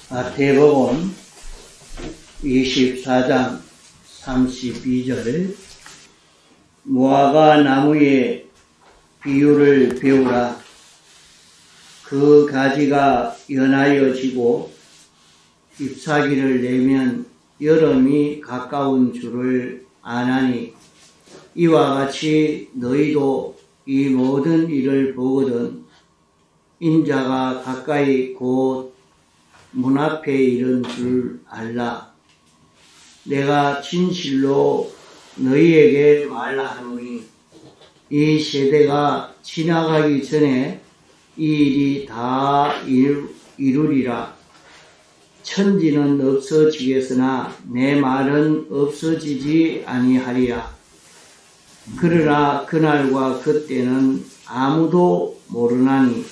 마태복음 24장 32절 무화과 나무의 비유를 배우라. 그 가지가 연하여 지고 잎사귀를 내면 여름이 가까운 줄을 아나니 이와 같이 너희도 이 모든 일을 보거든 인자가 가까이 곧 문 앞에 이른 줄 알라. 내가 진실로 너희에게 말하노니 이 세대가 지나가기 전에 이 일이 다 이루리라. 천지는 없어지겠으나 내 말은 없어지지 아니하리라. 그러나 그날과 그때는 아무도 모르나니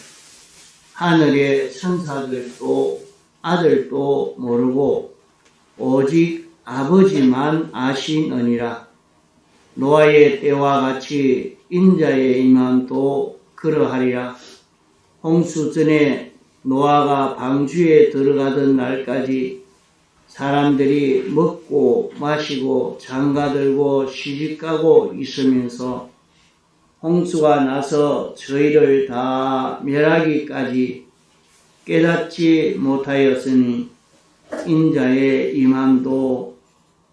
하늘의 천사들도 아들도 모르고 오직 아버지만 아시느니라. 노아의 때와 같이 인자의 임함도 그러하리라. 홍수 전에 노아가 방주에 들어가던 날까지 사람들이 먹고 마시고 장가들고 시집가고 있으면서 홍수가 나서 저희를 다 멸하기까지 깨닫지 못하였으니 인자의 임함도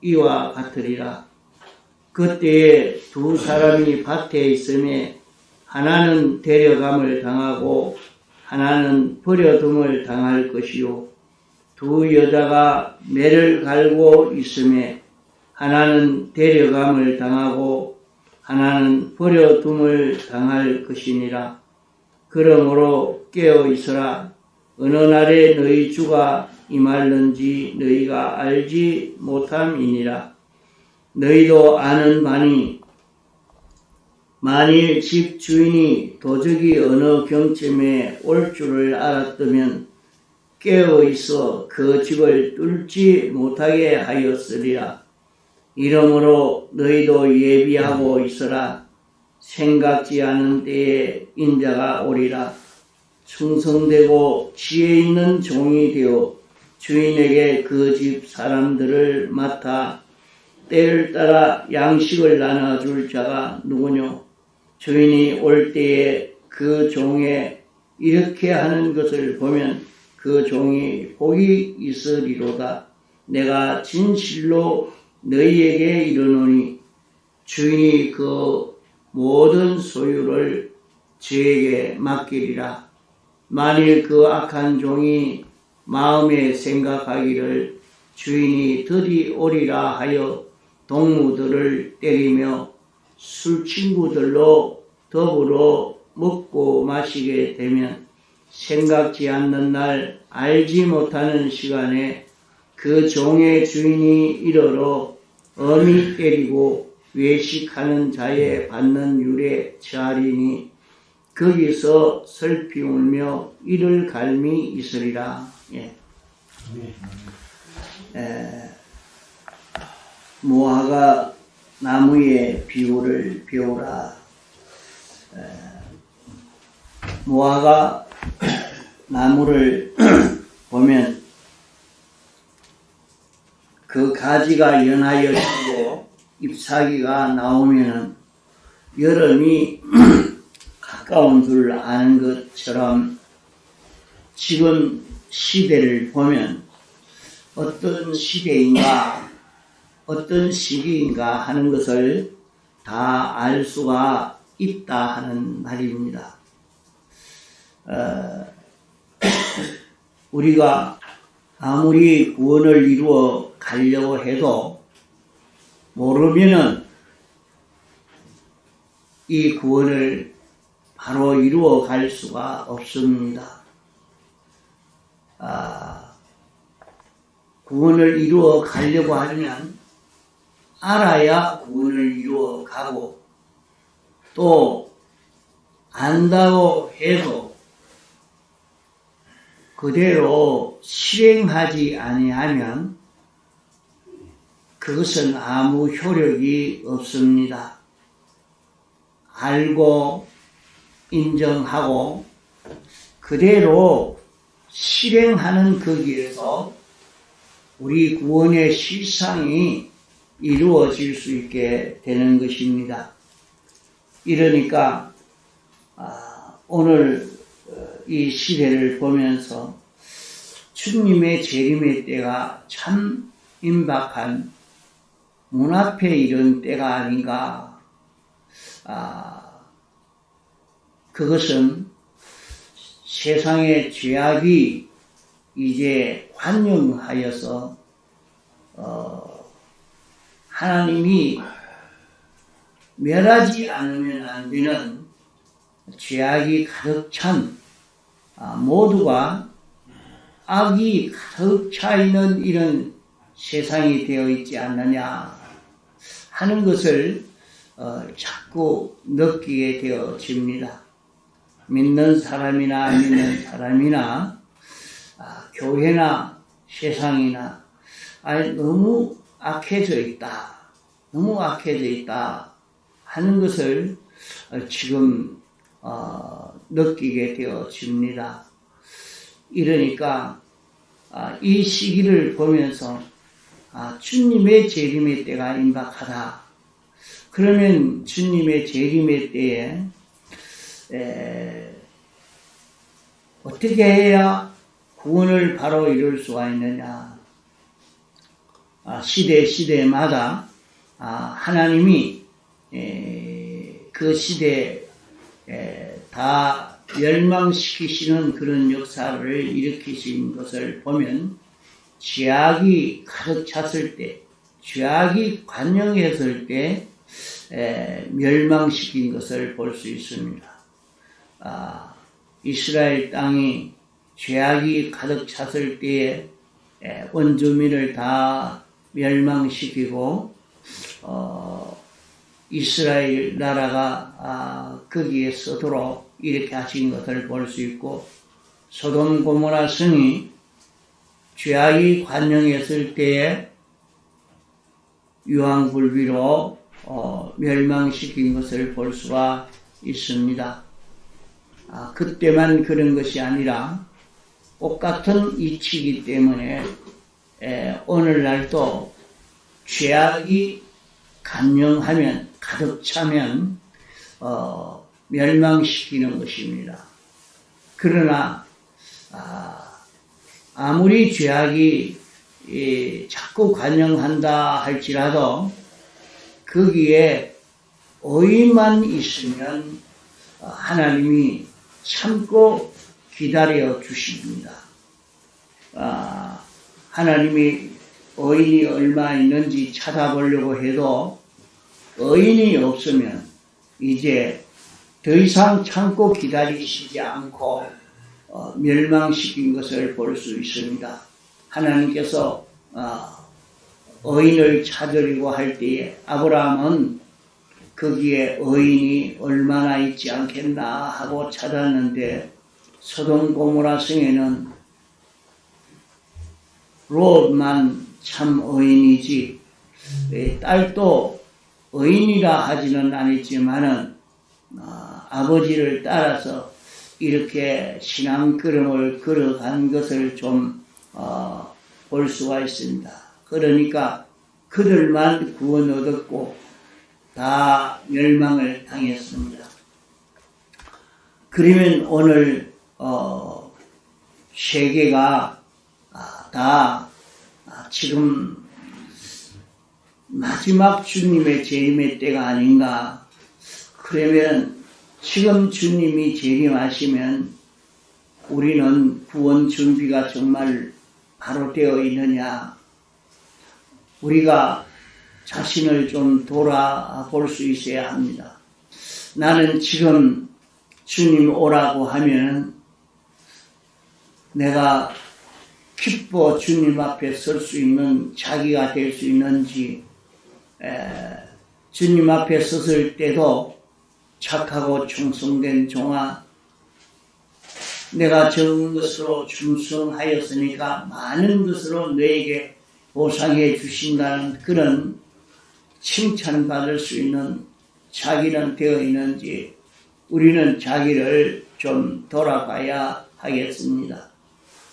이와 같으리라. 그때에 두 사람이 밭에 있음에 하나는 데려감을 당하고 하나는 버려둠을 당할 것이요 두 여자가 매를 갈고 있음에 하나는 데려감을 당하고 하나는 버려둠을 당할 것이니라. 그러므로 깨어 있으라. 어느 날에 너희 주가 임할는지 너희가 알지 못함이니라. 너희도 아는 바니 만일 집 주인이 도적이 어느 경쯤에 올 줄을 알았다면 깨어 있어 그 집을 뚫지 못하게 하였으리라. 이러므로 너희도 예비하고 있으라. 생각지 않은 때에 인자가 오리라. 충성되고 지혜 있는 종이 되어 주인에게 그 집 사람들을 맡아 때를 따라 양식을 나눠줄 자가 누구뇨? 주인이 올 때에 그 종에 이렇게 하는 것을 보면 그 종이 복이 있으리로다. 내가 진실로 너희에게 이르노니 주인이 그 모든 소유를 저에게 맡기리라. 만일 그 악한 종이 마음에 생각하기를 주인이 드디 오리라 하여 동무들을 때리며 술친구들로 더불어 먹고 마시게 되면 생각지 않는 날 알지 못하는 시간에 그 종의 주인이 이르러 엄히 때리고 외식하는 자의 받는 율에 처하리니 거기서 슬피 울며 이를 갈미 있으리라. 예. 무화과 나무의 비유를 배우라. 무화과 나무를 보면 그 가지가 연하여 지고 잎사귀가 나오면은 여름이 가까운 줄 아는 것처럼 지금 시대를 보면 어떤 시대인가 어떤 시기인가 하는 것을 다 알 수가 있다 하는 말입니다. 우리가 아무리 구원을 이루어 가려고 해도 모르면은 이 구원을 바로 이루어 갈 수가 없습니다. 구원을 이루어 가려고 하면 알아야 구원을 이루어 가고 또 안다고 해도 그대로 실행하지 아니하면 그것은 아무 효력이 없습니다. 알고 인정하고 그대로 실행하는 거기에서 우리 구원의 실상이 이루어질 수 있게 되는 것입니다. 이러니까 오늘 이 시대를 보면서 주님의 재림의 때가 참 임박한 문 앞에 이른 때가 아닌가. 그것은 세상의 죄악이 이제 관영하여서 하나님이 멸하지 않으면 안 되는 죄악이 가득 찬 모두가 악이 가득 차 있는 이런 세상이 되어 있지 않느냐 하는 것을 자꾸 느끼게 되어집니다. 믿는 사람이나 안 믿는 사람이나 교회나 세상이나 너무 악해져 있다. 너무 악해져 있다 하는 것을 지금 느끼게 되어집니다. 이러니까 이 시기를 보면서 주님의 재림의 때가 임박하다. 그러면 주님의 재림의 때에 어떻게 해야 구원을 바로 이룰 수가 있느냐. 시대마다 하나님이 그 시대에 다 멸망시키시는 그런 역사를 일으키신 것을 보면 죄악이 가득 찼을 때, 죄악이 관영했을 때 멸망시킨 것을 볼 수 있습니다. 이스라엘 땅이 죄악이 가득 찼을 때에 원주민을 다 멸망시키고 이스라엘 나라가 거기에 서도록 이렇게 하신 것을 볼 수 있고, 소돔 고모라 성이 죄악이 관영했을 때에 유황불비로 멸망시킨 것을 볼 수가 있습니다. 그때만 그런 것이 아니라 똑같은 이치이기 때문에 오늘날도 죄악이 간영하면 가득 차면 멸망시키는 것입니다. 그러나 아무리 죄악이 자꾸 관영한다 할지라도 거기에 의만 있으면 하나님이 참고 기다려 주십니다. 하나님이 의인이 얼마 있는지 찾아보려고 해도 의인이 없으면 이제 더 이상 참고 기다리시지 않고 멸망시킨 것을 볼 수 있습니다. 하나님께서 의인을 찾으려고 할 때에 아브라함은 거기에 의인이 얼마나 있지 않겠나 하고 찾았는데, 소돔 고모라 성에는 롯만 참 의인이지, 딸도 의인이라 하지는 않았지만은 아버지를 따라서 이렇게 신앙걸음을 걸어간 것을 좀 볼 수가 있습니다. 그러니까 그들만 구원 얻었고 다 멸망을 당했습니다. 그러면 오늘 세계가 다 지금 마지막 주님의 재림의 때가 아닌가. 그러면 지금 주님이 재림하시면 우리는 구원 준비가 정말 바로 되어 있느냐. 우리가 자신을 좀 돌아볼 수 있어야 합니다. 나는 지금 주님 오라고 하면 내가 기뻐 주님 앞에 설 수 있는 자기가 될 수 있는지, 주님 앞에 섰을 때도 착하고 충성된 종아, 내가 적은 것으로 충성하였으니까 많은 것으로 너에게 보상해 주신다는 그런 칭찬받을 수 있는 자기는 되어 있는지 우리는 자기를 좀 돌아봐야 하겠습니다.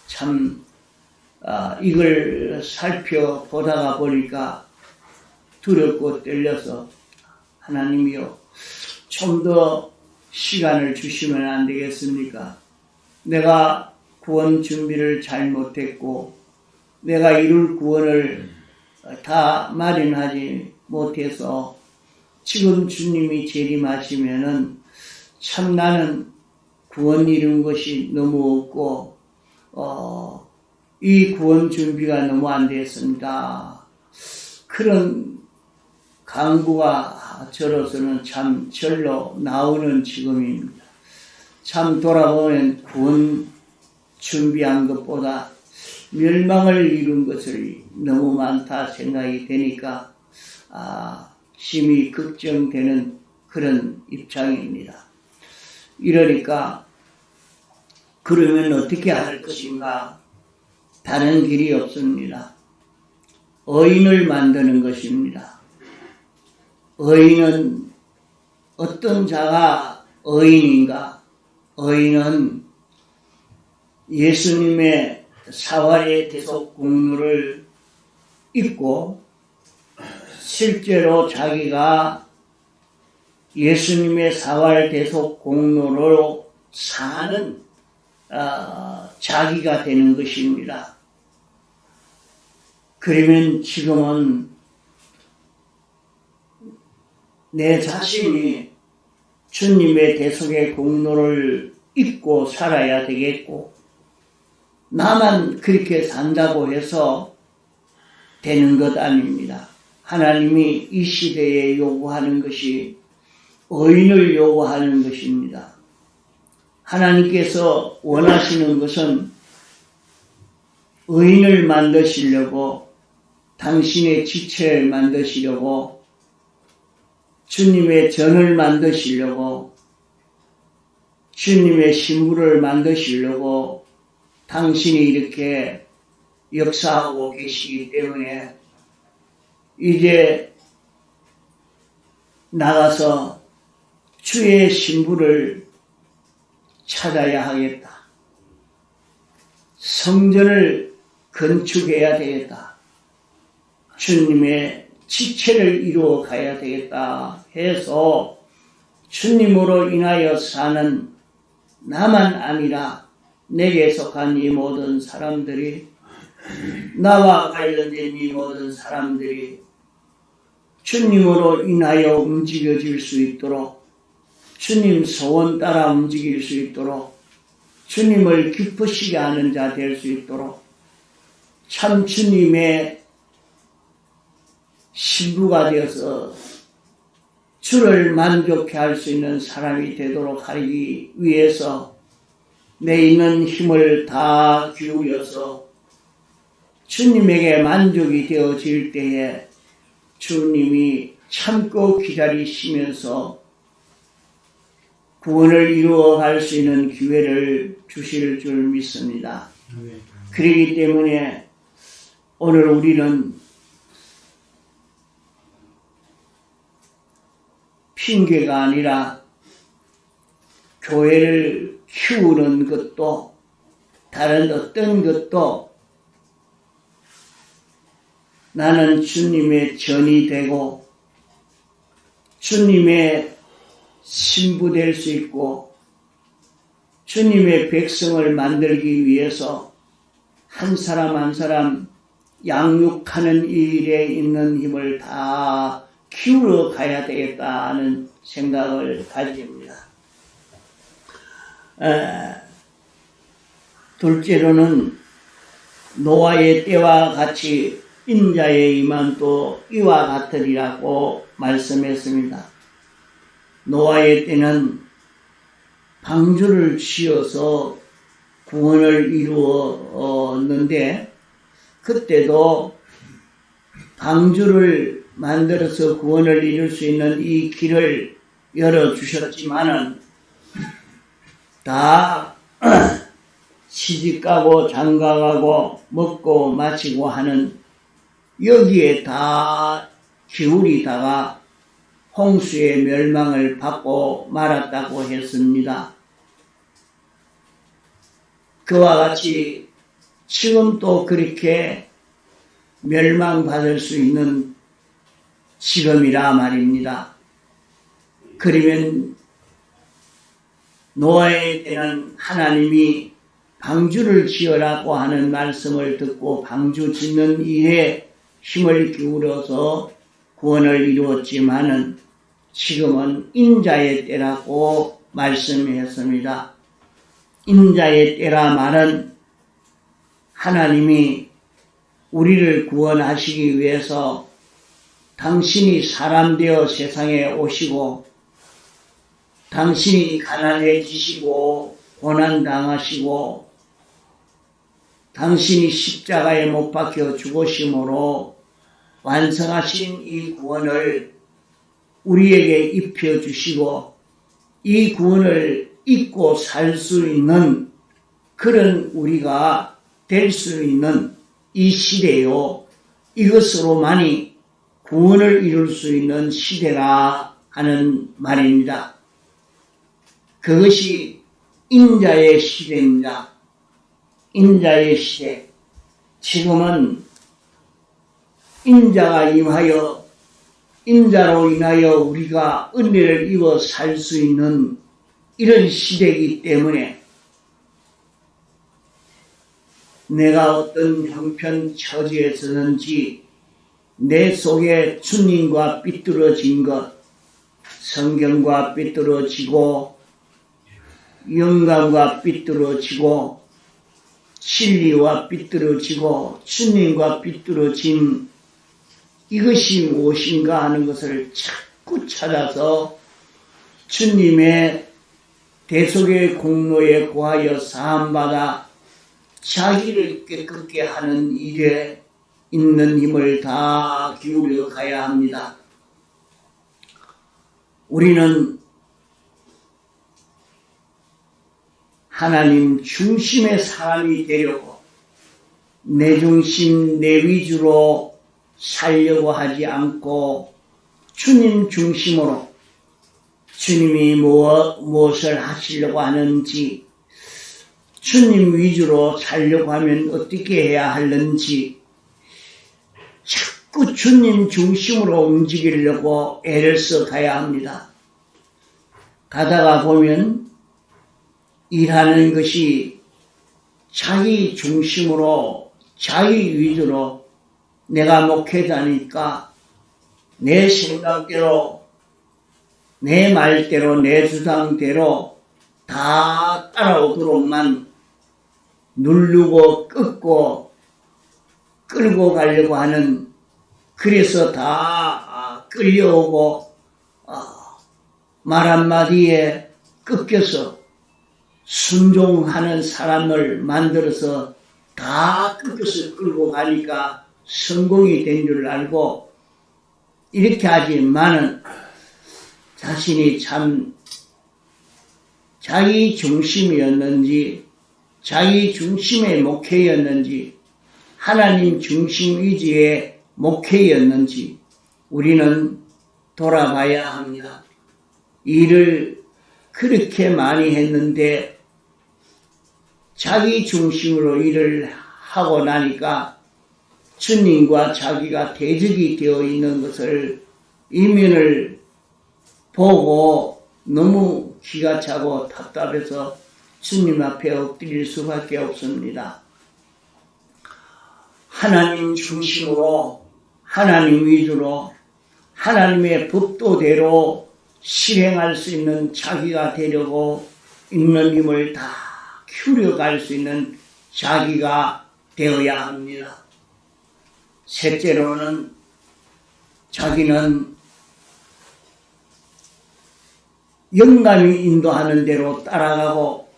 참 이걸 살펴보다가 보니까 두렵고 떨려서 하나님이요, 좀 더 시간을 주시면 안 되겠습니까? 내가 구원 준비를 잘못했고 내가 이룰 구원을 다 마련하지 못해서 지금 주님이 재림하시면은 참 나는 구원 이룬 것이 너무 없고 이 구원 준비가 너무 안 됐습니다. 그런 강구가 저로서는 참 절로 나오는 지금입니다. 참 돌아보면 구원 준비한 것보다 멸망을 이룬 것이 너무 많다 생각이 되니까 심히 걱정되는 그런 입장입니다. 이러니까 그러면 어떻게 할 것인가? 다른 길이 없습니다. 의인을 만드는 것입니다. 의인은 어떤 자가 의인인가? 의인은 예수님의 사활의 대속 공로를 잊고 실제로 자기가 예수님의 사활 대속 공로로 사는 자기가 되는 것입니다. 그러면 지금은 내 자신이 주님의 대속의 공로를 잊고 살아야 되겠고, 나만 그렇게 산다고 해서 되는 것 아닙니다. 하나님이 이 시대에 요구하는 것이 의인을 요구하는 것입니다. 하나님께서 원하시는 것은 의인을 만드시려고, 당신의 지체를 만드시려고, 주님의 전을 만드시려고, 주님의 신부를 만드시려고 당신이 이렇게 역사하고 계시기 때문에 이제 나가서 주의 신부를 찾아야 하겠다. 성전을 건축해야 되겠다. 주님의 지체를 이루어 가야 되겠다 해서 주님으로 인하여 사는 나만 아니라 내게 속한 이 모든 사람들이, 나와 관련된 이 모든 사람들이 주님으로 인하여 움직여질 수 있도록, 주님 소원 따라 움직일 수 있도록, 주님을 기쁘시게 하는 자 될 수 있도록, 참 주님의 신부가 되어서 주를 만족해 할 수 있는 사람이 되도록 하기 위해서 내 있는 힘을 다 기울여서 주님에게 만족이 되어질 때에 주님이 참고 기다리시면서 구원을 이루어갈 수 있는 기회를 주실 줄 믿습니다. 그렇기 때문에 오늘 우리는 핑계가 아니라 교회를 키우는 것도 다른 어떤 것도 나는 주님의 전이 되고 주님의 신부 될 수 있고 주님의 백성을 만들기 위해서 한 사람 한 사람 양육하는 일에 있는 힘을 다 키우러 가야 되겠다는 생각을 가집니다. 둘째로는 노아의 때와 같이 인자의 임함도 이와 같으리라고 말씀했습니다. 노아의 때는 방주를 지어서 구원을 이루었는데 그때도 방주를 만들어서 구원을 이룰 수 있는 이 길을 열어주셨지만은 다 시집가고 장가가고 먹고 마시고 하는 여기에 다 기울이다가 홍수의 멸망을 받고 말았다고 했습니다. 그와 같이 지금 또 그렇게 멸망받을 수 있는 지금이라 말입니다. 그러면 노아에 대한 하나님이 방주를 지으라고 하는 말씀을 듣고 방주 짓는 일에 힘을 기울여서 구원을 이루었지만은 지금은 인자의 때라고 말씀했습니다. 인자의 때라 말은 하나님이 우리를 구원하시기 위해서 당신이 사람 되어 세상에 오시고 당신이 가난해지시고 고난당하시고 당신이 십자가에 못 박혀 죽으심으로 완성하신 이 구원을 우리에게 입혀주시고 이 구원을 잊고 살 수 있는 그런 우리가 될 수 있는 이 시대요. 이것으로만이 구원을 이룰 수 있는 시대라 하는 말입니다. 그것이 인자의 시대입니다. 인자의 시대. 지금은 인자가 임하여 인자로 인하여 우리가 은혜를 입어 살 수 있는 이런 시대이기 때문에 내가 어떤 형편 처지에 서는지 내 속에 주님과 삐뚤어진 것, 성경과 삐뚤어지고 영감과 삐뚤어지고 진리와 삐뚤어지고 주님과 삐뚤어진 이것이 무엇인가 하는 것을 자꾸 찾아서 주님의 대속의 공로에 구하여 사함받아 자기를 깨끗게 하는 일에 있는 힘을 다 기울여 가야 합니다. 우리는 하나님 중심의 사람이 되려고 내 중심, 내 위주로 살려고 하지 않고 주님 중심으로 주님이 무엇을 하시려고 하는지 주님 위주로 살려고 하면 어떻게 해야 하는지 자꾸 주님 중심으로 움직이려고 애를 써 가야 합니다. 가다가 보면 일하는 것이 자기 중심으로 자기 위주로 내가 목회자니까 내 생각대로 내 말대로 내 주장대로 다 따라오도록만 누르고 끊고 끌고 가려고 하는 그래서 다 끌려오고 말 한마디에 꺾여서 순종하는 사람을 만들어서 다 꺾여서 끌고 가니까 성공이 된 줄 알고 이렇게 하지만은 자신이 참 자기 중심이었는지 자기 중심의 목회였는지 하나님 중심 위주의 목회였는지 우리는 돌아봐야 합니다. 일을 그렇게 많이 했는데 자기 중심으로 일을 하고 나니까 주님과 자기가 대적이 되어 있는 것을 이면을 보고 너무 기가 차고 답답해서 주님 앞에 엎드릴 수밖에 없습니다. 하나님 중심으로 하나님 위주로 하나님의 법도대로 실행할 수 있는 자기가 되려고 있는 힘을 다 키워갈 수 있는 자기가 되어야 합니다. 셋째로는 자기는 영감이 인도하는 대로 따라가고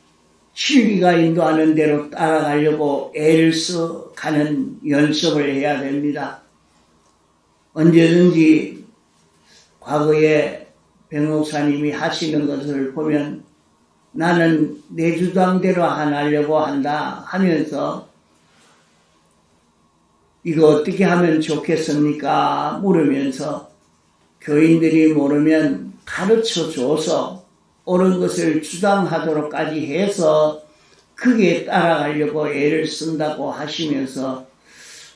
진리가 인도하는 대로 따라가려고 애를 써 가는 연습을 해야 됩니다. 언제든지 과거에 백 목사님이 하시는 것을 보면 나는 내 주장대로 안 하려고 한다 하면서 이거 어떻게 하면 좋겠습니까? 물으면서 교인들이 모르면 가르쳐 줘서 옳은 것을 주장하도록까지 해서 크게 따라가려고 애를 쓴다고 하시면서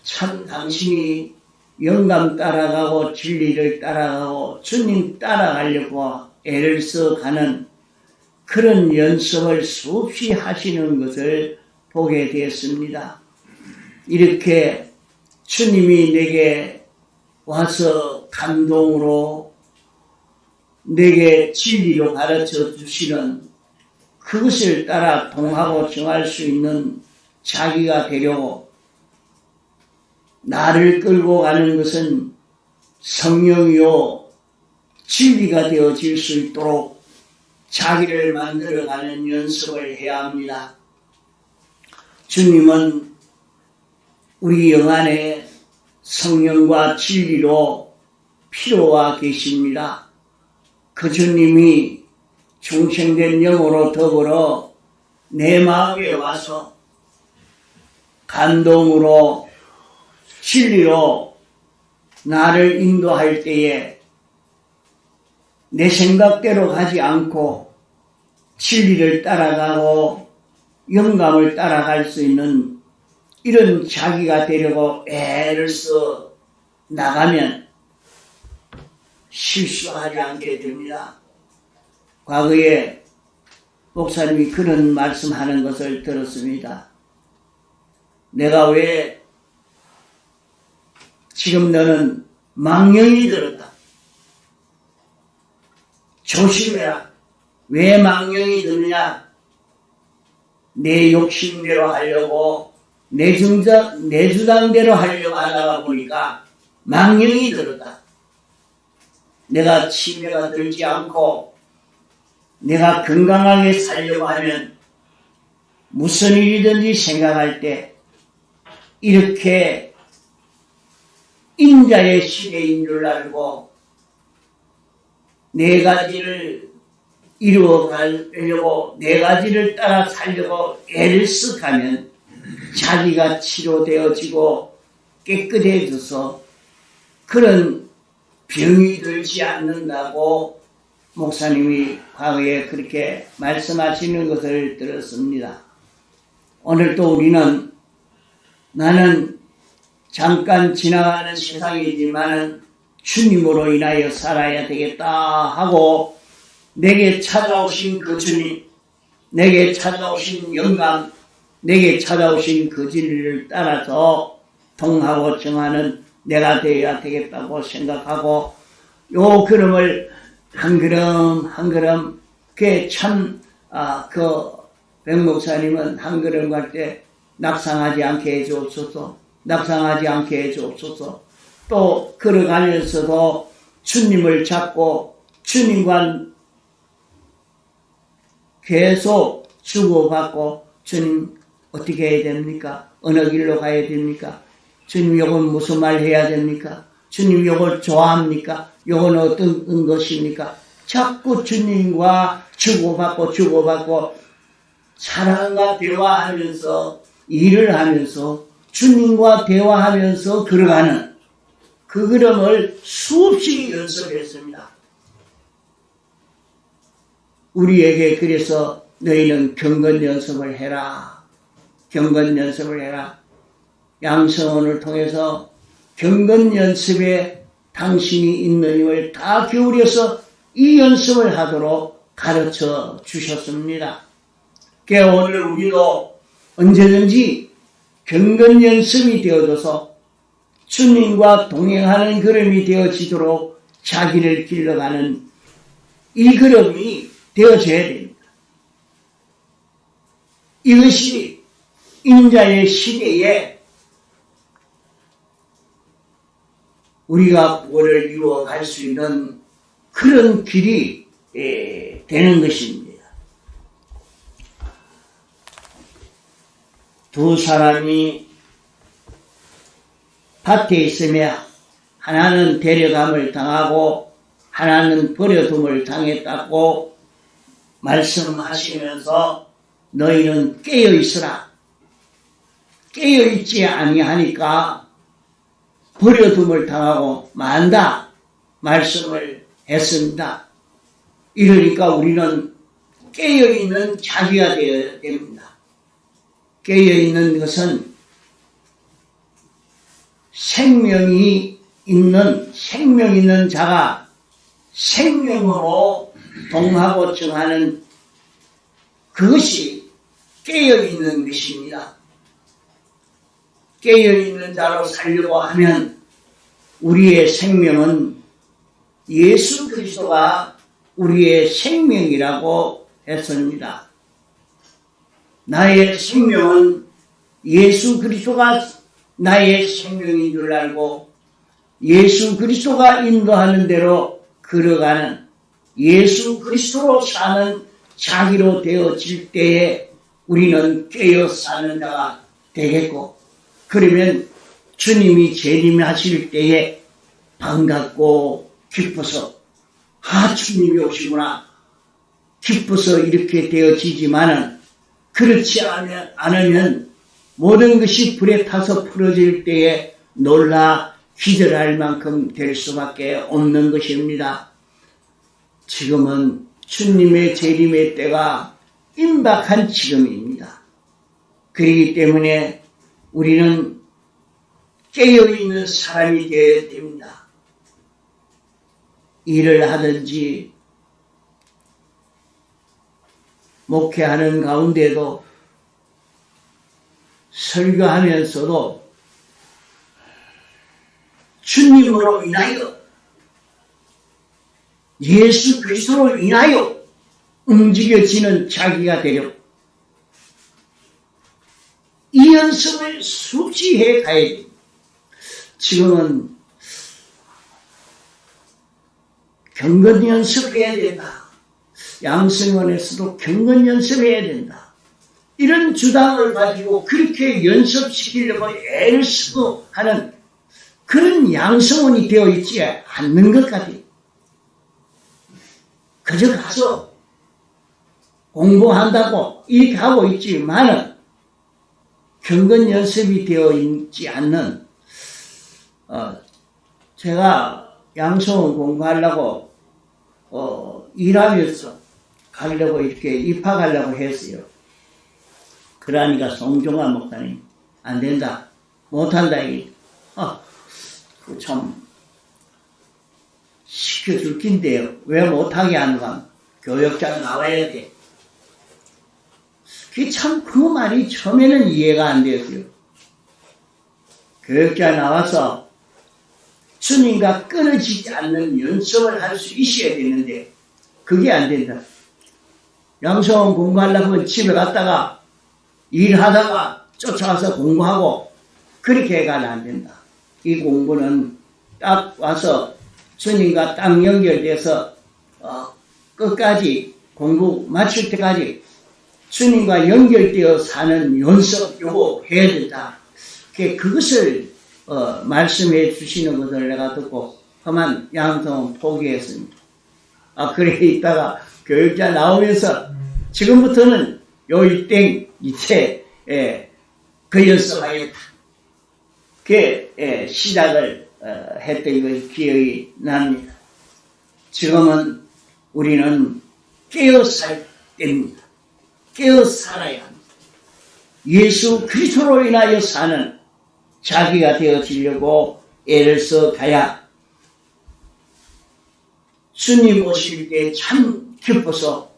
참 당신이 영감 따라가고 진리를 따라가고 주님 따라가려고 애를 써가는 그런 연습을 수없이 하시는 것을 보게 되었습니다. 이렇게 주님이 내게 와서 감동으로 내게 진리로 가르쳐 주시는 그것을 따라 동하고 정할 수 있는 자기가 되려고 나를 끌고 가는 것은 성령이요 진리가 되어질 수 있도록 자기를 만들어가는 연습을 해야 합니다. 주님은 우리 영 안에 성령과 진리로 필요와 계십니다. 그 주님이 중생된 영으로 더불어 내 마음에 와서 감동으로 진리로 나를 인도할 때에 내 생각대로 가지 않고 진리를 따라가고 영감을 따라갈 수 있는 이런 자기가 되려고 애를 써 나가면 실수하지 않게 됩니다. 과거에 목사님이 그런 말씀하는 것을 들었습니다. 내가 왜 지금 너는 망령이 들었다. 조심해라. 왜 망령이 드느냐? 내 욕심대로 하려고 내 주장대로 하려고 하다가 보니까 망령이 들었다. 내가 치매가 들지 않고 내가 건강하게 살려고 하면 무슨 일이든지 생각할 때 이렇게 인자의 시대인 줄 알고 네 가지를 이루어가려고 네 가지를 따라 살려고 애를 쓱하면 자기가 치료되어지고 깨끗해져서 그런 병이 들지 않는다고 목사님이 과거에 그렇게 말씀하시는 것을 들었습니다. 오늘 또 우리는 나는 잠깐 지나가는 세상이지만 주님으로 인하여 살아야 되겠다 하고 내게 찾아오신 그 주님, 내게 찾아오신 영감, 내게 찾아오신 그 진리를 따라서 통하고 정하는 내가 되어야 되겠다고 생각하고 요 걸음을 한 걸음 한 걸음 그게 참 백 목사님은 한 걸음 갈 때 낙상하지 않게 해주옵소서. 낙상하지 않게 해주옵소서. 또 걸어가면서도 주님을 잡고 주님과 계속 주고받고 주님 어떻게 해야 됩니까? 어느 길로 가야 됩니까? 주님 요건 무슨 말 해야 됩니까? 주님 요걸 좋아합니까? 요건 어떤 것입니까? 자꾸 주님과 주고받고 사랑과 대화하면서 일을 하면서 주님과 대화하면서 걸어가는 그 걸음을 수없이 연습했습니다. 우리에게 그래서 너희는 경건 연습을 해라. 경건 연습을 해라. 양성원을 통해서 경건 연습에 당신이 있는 힘을 다 기울여서 이 연습을 하도록 가르쳐 주셨습니다. 그러니까 오늘 우리도 언제든지 경건 연습이 되어져서 주님과 동행하는 걸음이 되어지도록 자기를 길러가는 이 걸음이 되어져야 됩니다. 이것이 인자의 시대에 우리가 구원을 이루어갈 수 있는 그런 길이 되는 것입니다. 두 사람이 밭에 있으며 하나는 데려감을 당하고 하나는 버려둠을 당했다고 말씀하시면서 너희는 깨어있으라. 깨어있지 아니하니까 버려둠을 당하고 만다 말씀을 했습니다. 이러니까 우리는 깨어있는 자기가 되어야 됩니다. 깨어있는 것은 생명 있는 자가 생명으로 동하고 정하는 그것이 깨어있는 것입니다. 깨어있는 자로 살려고 하면 우리의 생명은 예수 그리스도가 우리의 생명이라고 했습니다. 나의 생명은 예수 그리스도가 나의 생명인 줄 알고 예수 그리스도가 인도하는 대로 걸어가는 예수 그리스도로 사는 자기로 되어질 때에 우리는 깨어 사는 자가 되겠고, 그러면 주님이 재림하실 때에 반갑고 기뻐서 주님이 오시구나 기뻐서 이렇게 되어지지만은, 그렇지 않으면 모든 것이 불에 타서 풀어질 때에 놀라 기절할 만큼 될 수밖에 없는 것입니다. 지금은 주님의 재림의 때가 임박한 지금입니다. 그렇기 때문에 우리는 깨어있는 사람이 되어야 됩니다. 일을 하든지 목회하는 가운데도 설교하면서도 주님으로 인하여 예수 그리스도로 인하여 움직여지는 자기가 되려 이 연습을 수없이 해 가야 됩니다. 지금은 경건 연습해야 된다. 양성원에서도 경건 연습해야 된다. 이런 주장을 가지고 그렇게 연습시키려고 애를 쓰고 하는 그런 양성원이 되어 있지 않는 것 같아요. 그저 가서 공부한다고 이렇게 하고 있지만은 경건 연습이 되어 있지 않는, 제가 양성원 공부하려고 일하면서 가려고 이렇게 입학하려고 했어요. 그러니까 송종환 목사님 안 된다, 못한다 이게. 그 참 시켜줄 낀데요. 왜 못하게 하는가? 교역자가 나와야 돼. 그게 참 그 말이 처음에는 이해가 안 되었어요. 교역자 나와서 주님과 끊어지지 않는 연습을 할 수 있어야 되는데 그게 안 된다. 양성원 공부하려면 집에 갔다가 일하다가 쫓아와서 공부하고 그렇게 해가는 안 된다. 이 공부는 딱 와서 주님과 딱 연결돼서 끝까지 공부 마칠 때까지 주님과 연결되어 사는 연습 요거 해야 된다. 그것을 말씀해 주시는 것을 내가 듣고 그만 양성 포기했습니다. 그래 있다가 교육자 나오면서 지금부터는 이때 그 연습하겠다. 시작을 했던 것이 기억이 납니다. 지금은 우리는 깨어 살 때입니다. 깨어 살아야 합니다. 예수 그리스도로 인하여 사는 자기가 되어지려고 애를 써 가야 주님 오실 때 참 기뻐서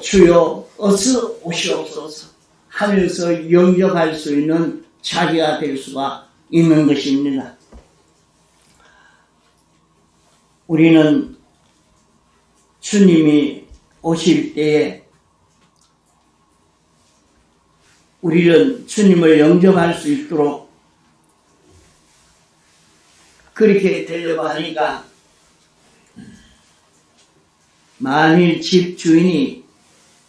주여 어서 오시옵소서 하면서 영접할 수 있는 자기가 될 수가 있는 것입니다. 우리는 주님이 오실 때에 우리는 주님을 영접할 수 있도록 그렇게 되려고 하니까, 만일 집 주인이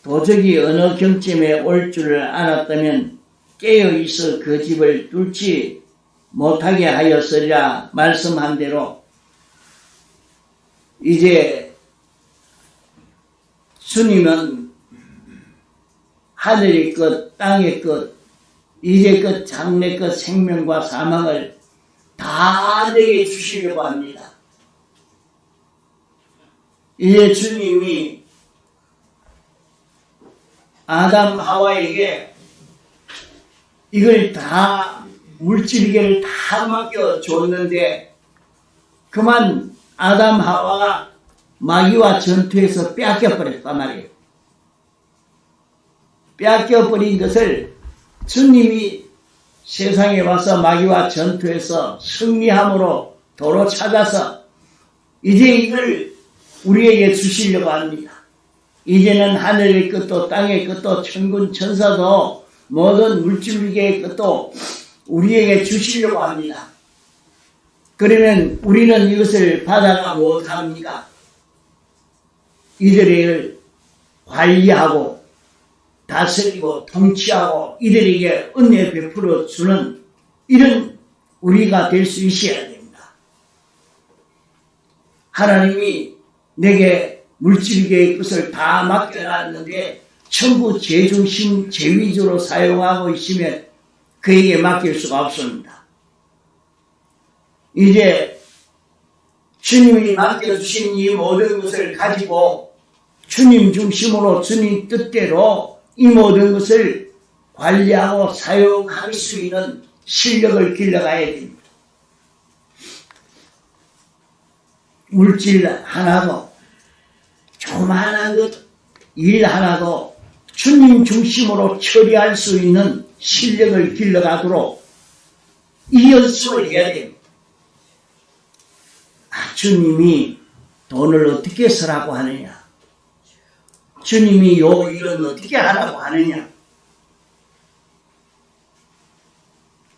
도저히 어느 경점에 올 줄을 알았다면 깨어있어 그 집을 뚫지 못하게 하였으리라 말씀한 대로 이제 주님은 하늘의 것, 땅의 것, 이제 것, 장래 것, 생명과 사망을 다 내게 주시려고 합니다. 이제 주님이 아담 하와에게 이걸 다 물질계를 다 맡겨줬는데 그만 아담 하와가 마귀와 전투에서 빼앗겨버렸단 말이에요. 빼앗겨버린 것을 주님이 세상에 와서 마귀와 전투에서 승리함으로 도로 찾아서 이제 이걸 우리에게 주시려고 합니다. 이제는 하늘의 끝도 땅의 끝도 천군 천사도 모든 물질계의 끝도 우리에게 주시려고 합니다. 그러면 우리는 이것을 받아가 못합니까? 이들을 관리하고 다스리고 통치하고 이들에게 은혜 베풀어 주는 이런 우리가 될 수 있어야 됩니다. 하나님이 내게 물질계의 것을 다 맡겨놨는데 전부 제 중심, 제 위주로 사용하고 있으면 그에게 맡길 수가 없습니다. 이제 주님이 맡겨주신 이 모든 것을 가지고 주님 중심으로 주님 뜻대로 이 모든 것을 관리하고 사용할 수 있는 실력을 길러가야 됩니다. 물질 하나도 조만한 것, 일 하나도 주님 중심으로 처리할 수 있는 실력을 길러가도록 이 연습을 해야 됩니다. 주님이 돈을 어떻게 쓰라고 하느냐? 주님이 요 일은 어떻게 하라고 하느냐?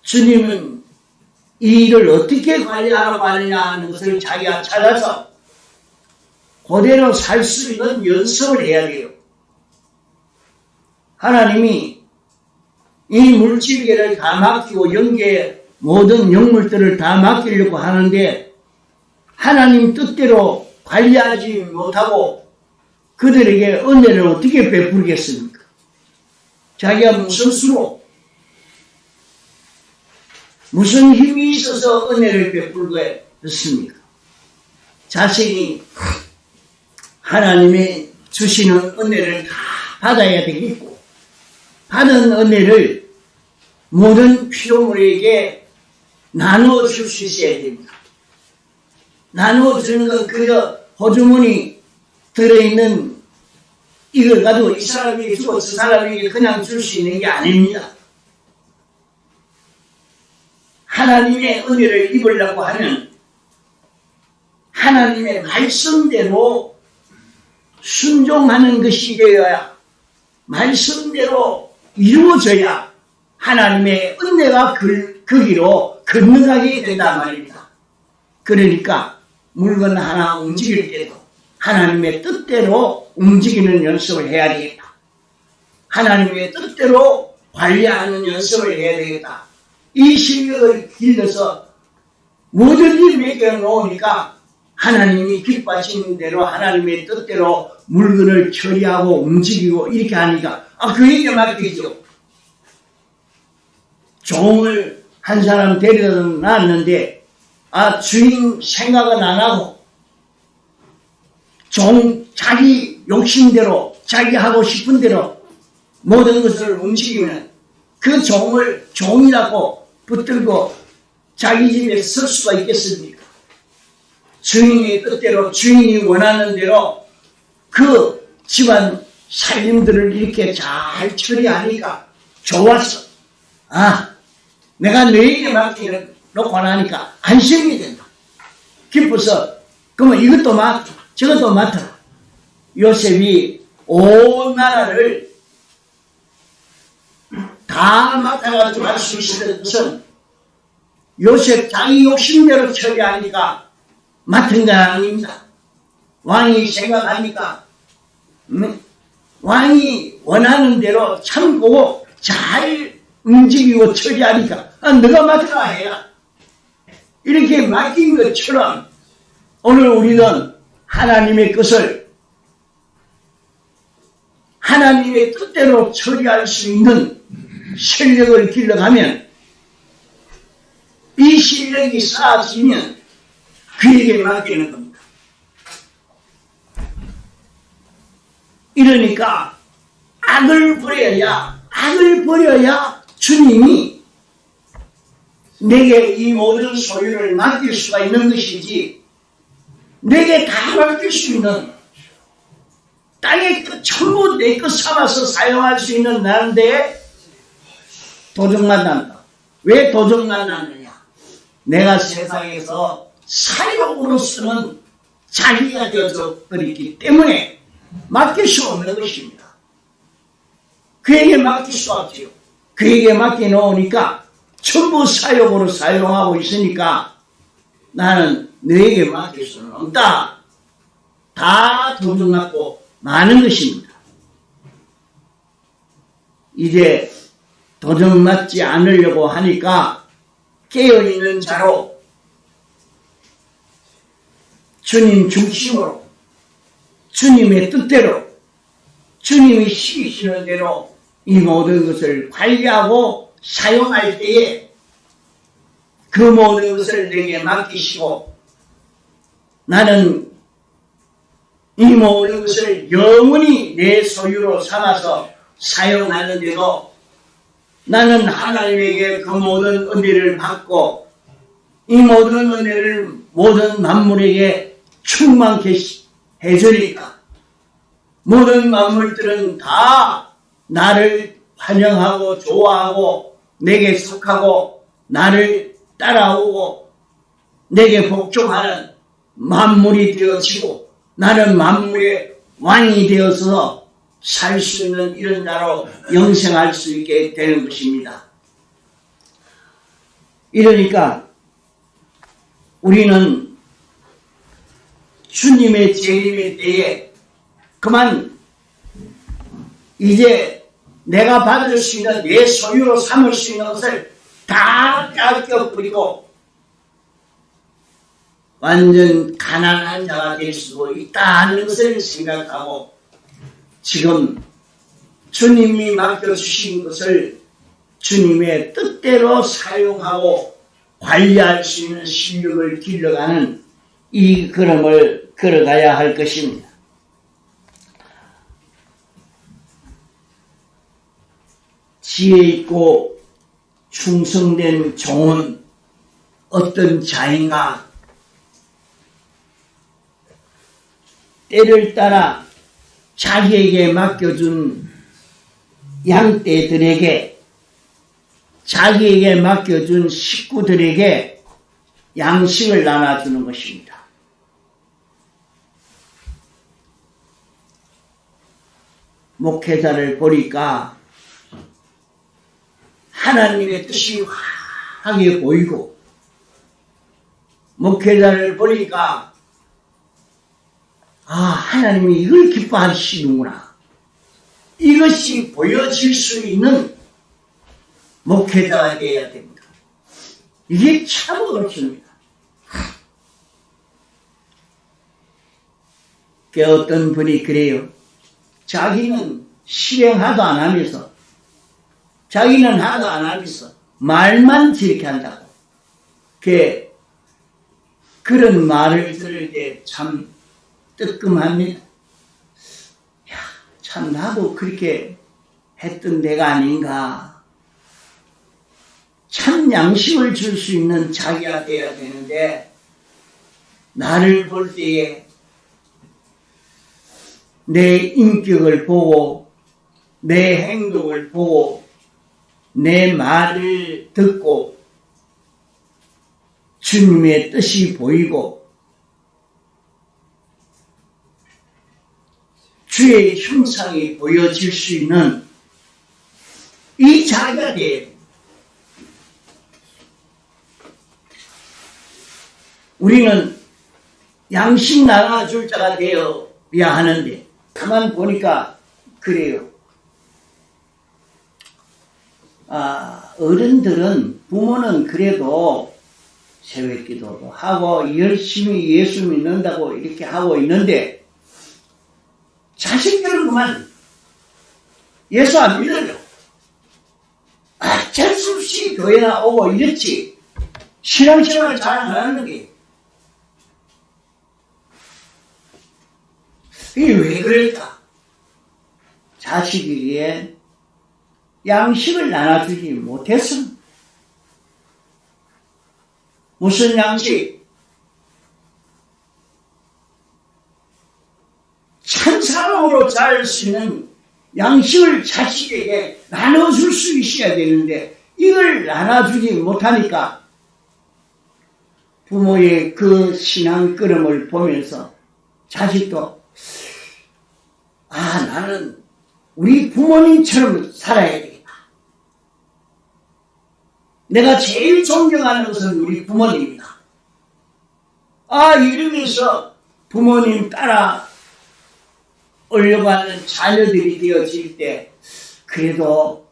주님은 이 일을 어떻게 관리하라고 하느냐 하는 것을 자기가 찾아서 그대로 살 수 있는 연습을 해야 돼요. 하나님이 이 물질계를 다 맡기고 영계 모든 영물들을 다 맡기려고 하는데 하나님 뜻대로 관리하지 못하고 그들에게 은혜를 어떻게 베풀겠습니까? 자기가 무슨 수로 무슨 힘이 있어서 은혜를 베풀겠습니까? 자신이 하나님이 주시는 은혜를 다 받아야 되겠고 받은 은혜를 모든 피조물에게 나누어 줄 수 있어야 됩니다. 나누어 주는 건 그저 호주머니 들어있는 이걸 가지고 이 사람에게 주고 저 사람에게 그냥 줄 수 있는 게 아닙니다. 하나님의 은혜를 입으려고 하면 하나님의 말씀대로 순종하는 것이 되어야 말씀대로 이루어져야 하나님의 은혜가 거기로 건너가게 된단 말입니다. 그러니까 물건 하나 움직일 때도 하나님의 뜻대로 움직이는 연습을 해야 되겠다. 하나님의 뜻대로 관리하는 연습을 해야 되겠다. 이 실력을 길러서 모든 일을 맡겨놓으니까 하나님이 기뻐하시는 대로 하나님의 뜻대로 물건을 처리하고 움직이고 이렇게 하니까 그에게 맡기죠. 종을 한 사람 데려다 놨는데 주인 생각은 안 하고 종 자기 욕심대로 자기 하고 싶은 대로 모든 것을 움직이면 그 종을 종이라고 붙들고 자기 집에 설 수가 있겠습니까? 주인의 뜻대로 주인이 원하는 대로 그 집안 살림들을 이렇게 잘 처리하니까 좋았어. 내가 너에게 맡겨놓고 나니까 안심이 된다. 기뻐서 그러면 이것도 맡아 저것도 맡아. 요셉이 온 나라를 다 맡아가지고 할 수 있었던 것은 요셉 자기 욕심대로 처리하니까 맡은 건 아닙니다. 왕이 생각하니까 왕이 원하는 대로 참고 잘 움직이고 처리하니까 너가 맡아라 해라. 이렇게 맡긴 것처럼 오늘 우리는 하나님의 것을 하나님의 뜻대로 처리할 수 있는 실력을 길러가면 이 실력이 쌓아지면 그에게 맡기는 겁니다. 이러니까 악을 버려야 주님이 내게 이 모든 소유를 맡길 수가 있는 것이지, 내게 다 맡길 수 있는, 땅의 것 전부 내 것 삼아서 사용할 수 있는 나인데 도적만 난다. 왜 도적만 나느냐? 내가 세상에서 사용으로 쓰는 자기가 되어져 버리기 때문에 맡길 수 없는 것입니다. 그에게 맡길 수 없지요. 그에게 맡겨놓으니까 전부 사용으로 사용하고 있으니까 나는 너에게 맡길 수는 없다. 다 도둑맞고 마는 것입니다. 이제 도둑맞지 않으려고 하니까 깨어있는 자로 주님 중심으로 주님의 뜻대로 주님이 시키시는 대로 이 모든 것을 관리하고 사용할 때에 그 모든 것을 내게 맡기시고 나는 이 모든 것을 영원히 내 소유로 삼아서 사용하는데도 나는 하나님에게 그 모든 은혜를 받고 이 모든 은혜를 모든 만물에게 충만케 해주니까 모든 만물들은 다 나를 환영하고 좋아하고 내게 속하고 나를 따라오고 내게 복종하는 만물이 되어지고 나는 만물의 왕이 되어서 살 수 있는 이런 나로 영생할 수 있게 되는 것입니다. 이러니까 우리는 주님의 재림의 때에 그만 이제 내가 받을 수 있는 내 소유로 삼을 수 있는 것을 다 깎여버리고 완전 가난한 자가 될 수도 있다는 것을 생각하고 지금 주님이 맡겨주신 것을 주님의 뜻대로 사용하고 관리할 수 있는 실력을 길러가는 이 걸음을 걸어가야 할 것입니다. 지혜 있고 충성된 종은 어떤 자인가? 때를 따라 자기에게 맡겨준 양떼들에게 자기에게 맡겨준 식구들에게 양식을 나눠주는 것입니다. 목회자를 보니까 하나님의 뜻이 확하게 보이고 목회자를 보니까 하나님이 이걸 기뻐하시는구나. 이것이 보여질 수 있는 목회자가 되어야 됩니다. 이게 참 어렵습니다. 어떤 분이 그래요. 자기는 실행 하도 안 하면서 자기는 하도 안 하면서 말만 저렇게 한다고. 그런 말을 들을 때 참 뜨끔합니다. 참 나도 그렇게 했던 내가 아닌가. 참 양식을 줄 수 있는 자기가 되어야 되는데 나를 볼 때에 내 인격을 보고 내 행동을 보고 내 말을 듣고 주님의 뜻이 보이고 주의 형상이 보여질 수 있는 이 자가 돼야 됩니다. 우리는 양식 나눠줄 자가 되어야 하는데 가만 보니까 그래요. 어른들은 부모는 그래도 새벽기도도 하고 열심히 예수 믿는다고 이렇게 하고 있는데 자식들은 그만 예수 안 믿어요. 어쩔 수 없이 교회나 오고 이랬지 신앙생활을 잘 안 하는 게 이게 왜 그럴까? 자식이기에 양식을 나눠주지 못했습니다. 무슨 양식? 천사랑으로 자랄 수 있는 양식을 자식에게 나눠줄 수 있어야 되는데 이걸 나눠주지 못하니까 부모의 그 신앙 걸음을 보면서 자식도 나는 우리 부모님처럼 살아야 되겠다. 내가 제일 존경하는 것은 우리 부모님이다. 이러면서 부모님 따라 오려고 하는 자녀들이 되어질 때 그래도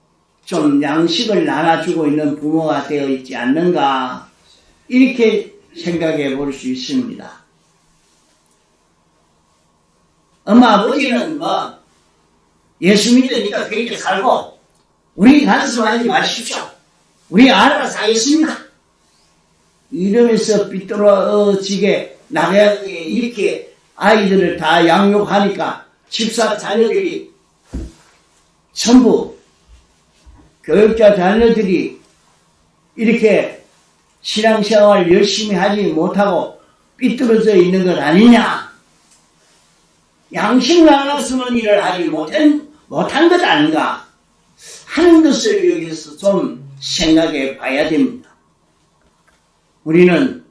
좀 양식을 나눠주고 있는 부모가 되어 있지 않는가 이렇게 생각해 볼 수 있습니다. 엄마 아버지는 예수 믿으니까 그렇게 살고 우리 간섭하지 마십시오. 우리 알아서 하겠습니다. 이러면서 삐뚤어지게 나가게 이렇게 아이들을 다 양육하니까 집사 자녀들이 전부 교육자 자녀들이 이렇게 신앙생활 열심히 하지 못하고 삐뚤어져 있는 것 아니냐. 양식 나눠주는 일을 하지 못한 것 아닌가 하는 것을 여기서 좀 생각해 봐야 됩니다. 우리는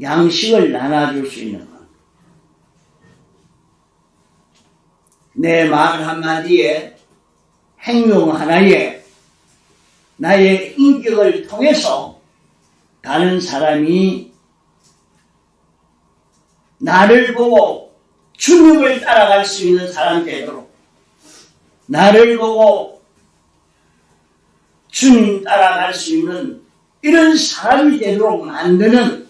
양식을 나눠줄 수 있는 것. 내 말 한마디에 행동 하나에 나의 인격을 통해서 다른 사람이 나를 보고 주님을 따라갈 수 있는 사람 되도록 나를 보고 주님 따라갈 수 있는 이런 사람이 되도록 만드는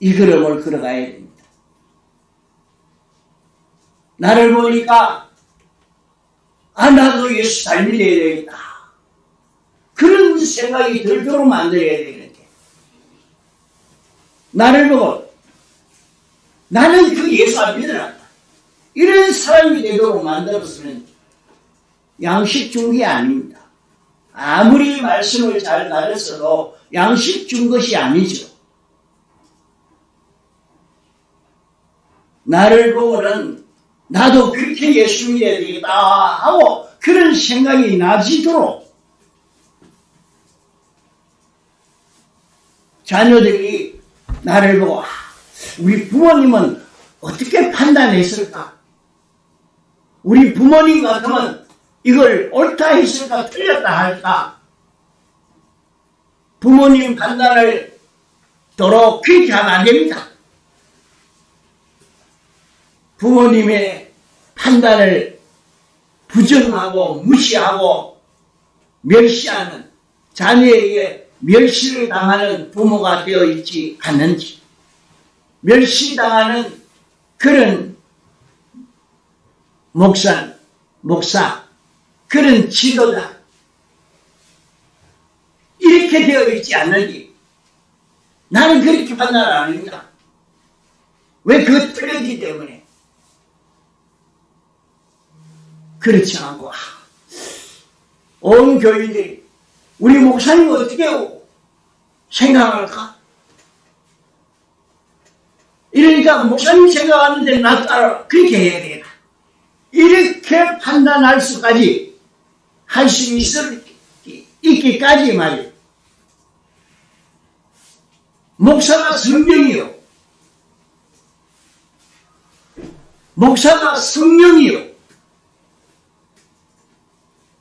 이 걸음을 걸어가야 됩니다. 나를 보니까 나도 예수 잘 믿어야 되겠다. 그런 생각이 들도록 만들어야 되는데 나를 보고 나는 그 예수 안 믿어라. 이런 사람이 되도록 만들었으면 양식 준 게 아닙니다. 아무리 말씀을 잘 가르쳐도 양식 준 것이 아니죠. 나를 보고는 나도 그렇게 예수 믿어야 되겠다 하고 그런 생각이 나지도록 자녀들이 나를 보고 우리 부모님은 어떻게 판단했을까? 우리 부모님 같으면 이걸 옳다 했을까 틀렸다 할까? 부모님 판단을 도로 그렇게 하면 안 됩니다. 부모님의 판단을 부정하고 무시하고 멸시하는 자녀에게 멸시를 당하는 부모가 되어 있지 않는지 멸시당하는 그런 목사 그런 지도자 이렇게 되어 있지 않는지 나는 그렇게 판단을 안 합니다. 왜 그거 틀렸기 때문에 그렇지 않고 온 교인들이 우리 목사님은 어떻게 생각할까? 이러니까 목사님 생각하는데 나 따라 그렇게 해야 되겠다. 이렇게 판단할 수까지 할 수 있기까지 말이에요. 목사가 성령이요. 목사가 성령이요.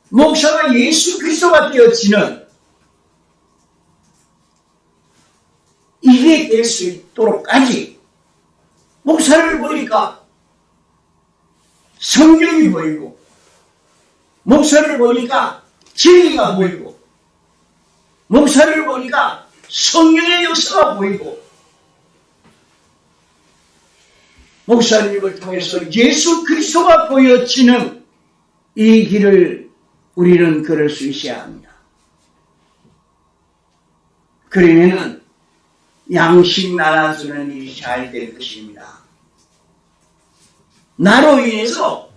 목사가 예수 그리스도가 되어지는 이게 될 수 있도록까지 목사를 보니까 성경이 보이고 목사를 보니까 진리가 보이고 목사를 보니까 성령의 역사가 보이고 목사님을 통해서 예수 그리스도가 보여지는 이 길을 우리는 걸을 수 있어야 합니다. 그러면은 양식 나눠주는 일이 잘 될 것입니다. 나로 인해서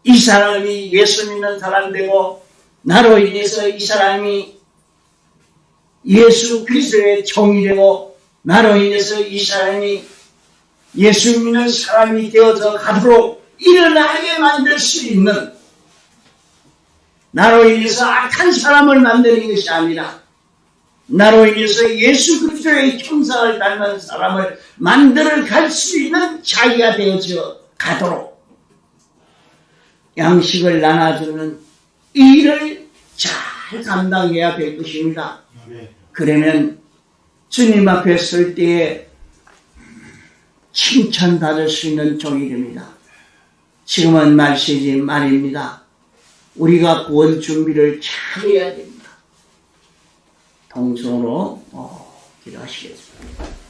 이 사람이 예수 믿는 사람 되고 나로 인해서 이 사람이 예수 그리스도의 종이 되고 나로 인해서 이 사람이 예수 믿는 사람이 되어서 가도록 일어나게 만들 수 있는, 나로 인해서 악한 사람을 만드는 것이 아니라 나로 인해서 예수 그리스도의 형상을 닮은 사람을 만들어 갈 수 있는 자기가 되어져 가도록 양식을 나눠주는 이 일을 잘 감당해야 될 것입니다. 그러면 주님 앞에 설 때에 칭찬받을 수 있는 종이 됩니다. 지금은 말세지 말입니다. 우리가 구원 준비를 잘 해야 됩니다. 동성으로 기도하시겠습니다.